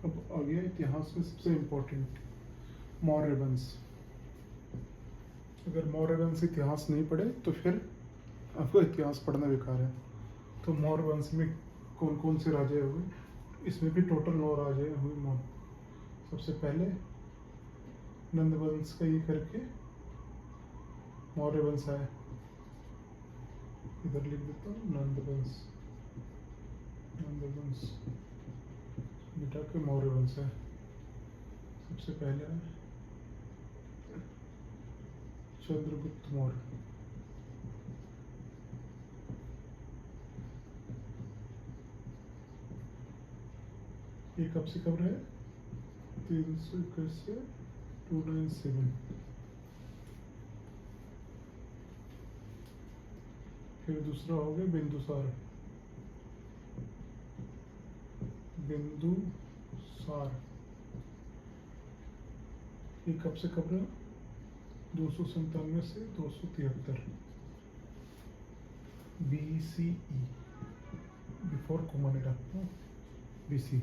अब आ गया इतिहास में सबसे इम्पोर्टेंट, मौर्य वंश। अगर मौर्य वंश इतिहास नहीं पढ़े तो फिर आपको इतिहास पढ़ना बेकार है। तो मौर्य वंश में कौन कौन से राजे हुए, इसमें भी टोटल 9 राजे हुए मौर्य। सबसे पहले नंद वंश का ये करके मौर्य वंश आया, इधर लिख देता हूँ नंद वंश, बेटा के मौर्य वंश है। सबसे पहले है चंद्रगुप्त मौर्य। ये कब से कब रहे, 321 से 297। फिर दूसरा हो गया बिंदुसार। ये कब से कब रहा, 297 से 273 BCE, बिफोर कुमानिडा BC।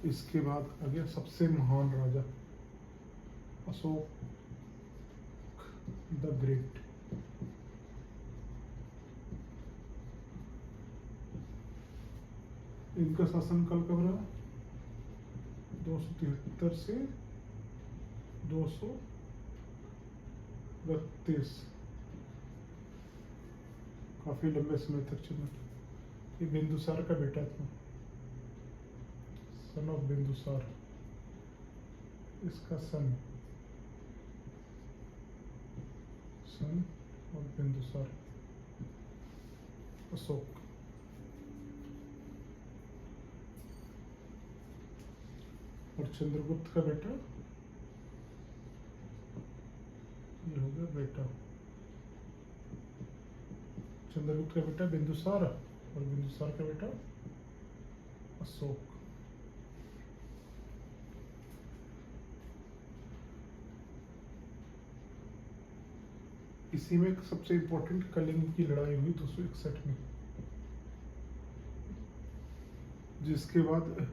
इसके बाद आ गया सबसे महान राजा अशोक द ग्रेट। इनका शासनकाल कब रहा, 273 से 232, काफी लंबे समय तक चला। ये बिंदुसार का बेटा था, सन ऑफ बिंदुसार, इसका सन और बिंदुसार अशोक। और चंद्रगुप्त का बेटा ये हो गया बेटा, चंद्रगुप्त का बेटा बिंदुसार और बिंदुसार का बेटा अशोक। इसी में सबसे इम्पोर्टेंट कलिंग की लड़ाई हुई 261 में, जिसके बाद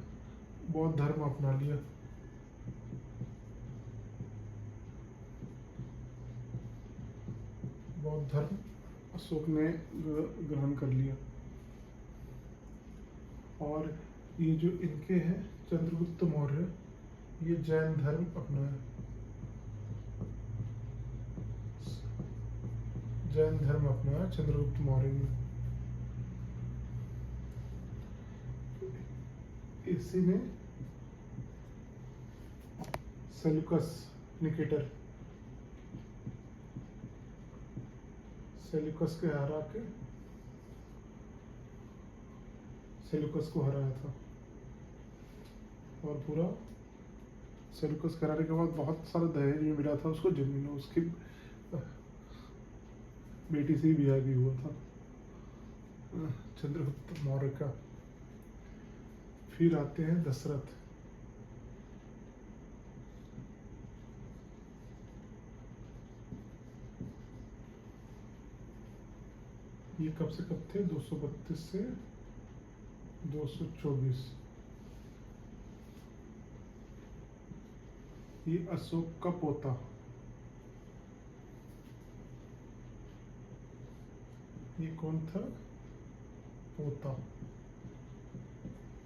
बौद्ध धर्म अपना लिया। बौद्ध धर्म अशोक ने ग्रहण कर लिया। और ये जो इनके हैं चंद्रगुप्त मौर्य, ये जैन धर्म अपनाया, जैन धर्म अपनाया चंद्रगुप्त मौर्य ने। इसी में सेल्यूकस निकेटर, सेल्यूकस को हराया था। और पूरा सेल्यूकस को हराने के बाद बहुत सारा दहेज भी मिला था उसको, जमीन, उसकी बेटी से ब्याह भी हुआ था चंद्रगुप्त मौर्य का। फिर आते हैं दशरथ। ये कब से कब थे, 232 से 224। ये अशोक का पोता, ये कौन था, पोता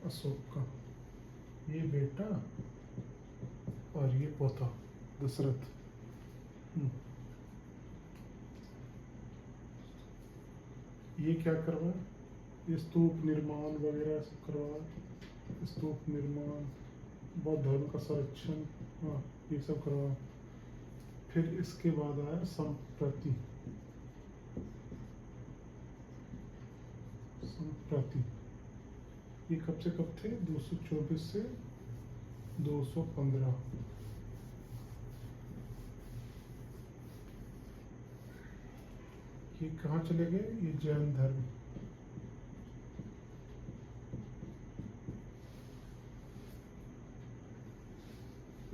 अशोक का, ये बेटा और ये पोता दशरथ। ये क्या करवाया, ये स्तूप निर्माण वगैरह सब करवाया, स्तूप निर्माण, बौद्ध धर्म का संरक्षण, हाँ ये सब करवाया। फिर इसके बाद आया संप्रति। ये कब से कब थे, 224 से 215। ये कहाँ चले गए, ये जैन धर्म।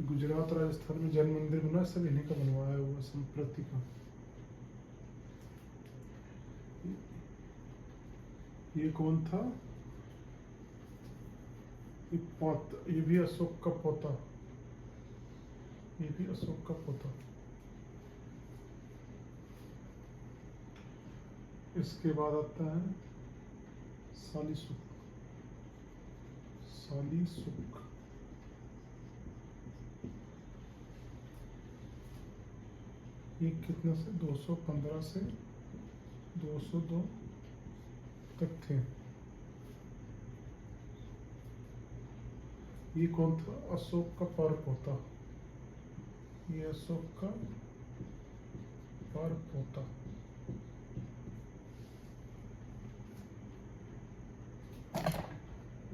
गुजरात राजस्थान में जैन मंदिर बना, सब इन्हीं का बनवाया हुआ संप्रति का। ये कौन था, ये भी अशोक का पोता, ये भी अशोक का पोता। इसके बाद आता है सालीसुक। सालीसुक ये कितने से 215 से 202 तक थे। ये कौन था? अशोक का पर पोता। ये अशोक का पर पोता।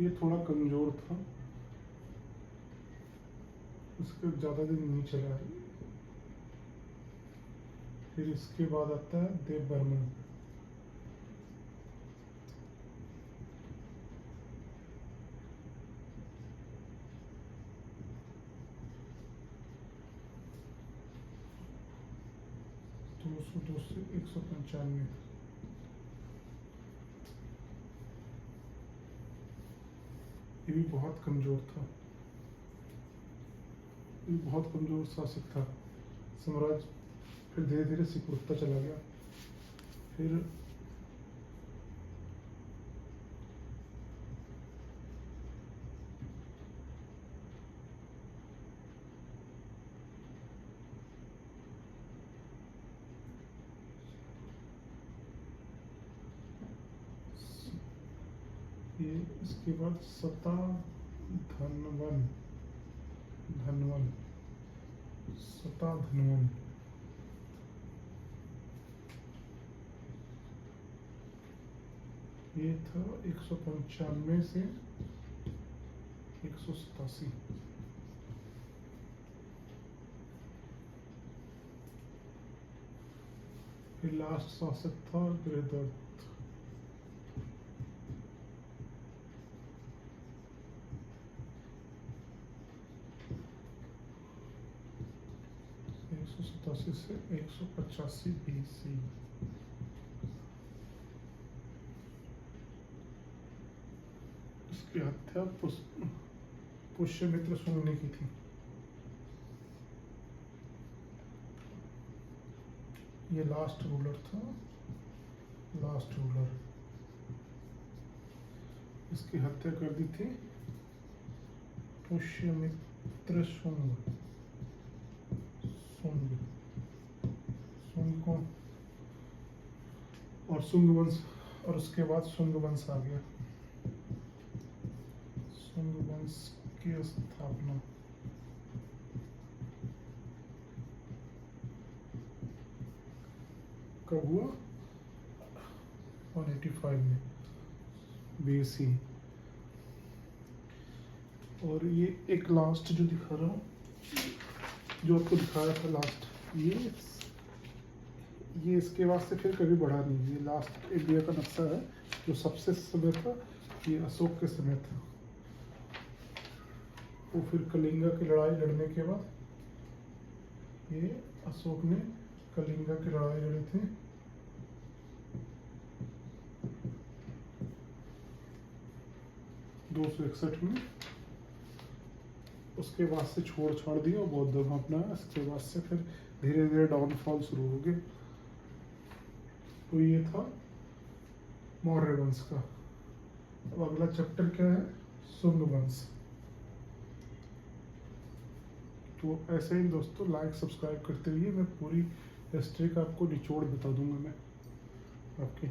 ये थोड़ा कमजोर था, उसके ज्यादा दिन नहीं चला। फिर इसके बाद आता है देव बर्मन। दो से 195। ये भी बहुत कमजोर था, ये बहुत कमजोर शासक था। साम्राज्य फिर धीरे धीरे सिकुड़ता चला गया। फिर ये इसके बाद सताधनवन। सताधनवन ये था 195 से 187। फिर लास्ट शासक था गृहदत्त। से 185 BC। इसकी हत्या पुष्यमित्र शुंग ने की थी। ये लास्ट रूलर था, लास्ट रूलर। इसकी हत्या कर दी थी पुष्यमित्र शुंग। शुंग को और शुंग वंश, और उसके बाद शुंग वंश आ गया। शुंग वंश की स्थापना कब हुआ? 185 में BC। और ये एक लास्ट जो दिखा रहा हूँ, जो आपको दिखाया था लास्ट, ये इसके वास्ते फिर कभी बढ़ा नहीं। ये लास्ट इंडिया का नक्शा है जो सबसे समय था, ये अशोक के समय था। वो फिर कलिंगा की लड़ाई लड़ने के बाद ये अशोक ने कलिंगा की लड़ाई लड़ी थी। (261) में। उसके बाद से छोड़ दिया बौद्ध धर्म अपना। इसके बाद से फिर धीरे धीरे डाउनफॉल शुरू हो गया। तो ये था मौर्य वंश का। अब अगला चैप्टर क्या है? शुंग वंश। तो ऐसे ही दोस्तों लाइक सब्सक्राइब करते रहिए। मैं पूरी हिस्ट्री का आपको निचोड़ बता दूंगा मैं आपकी।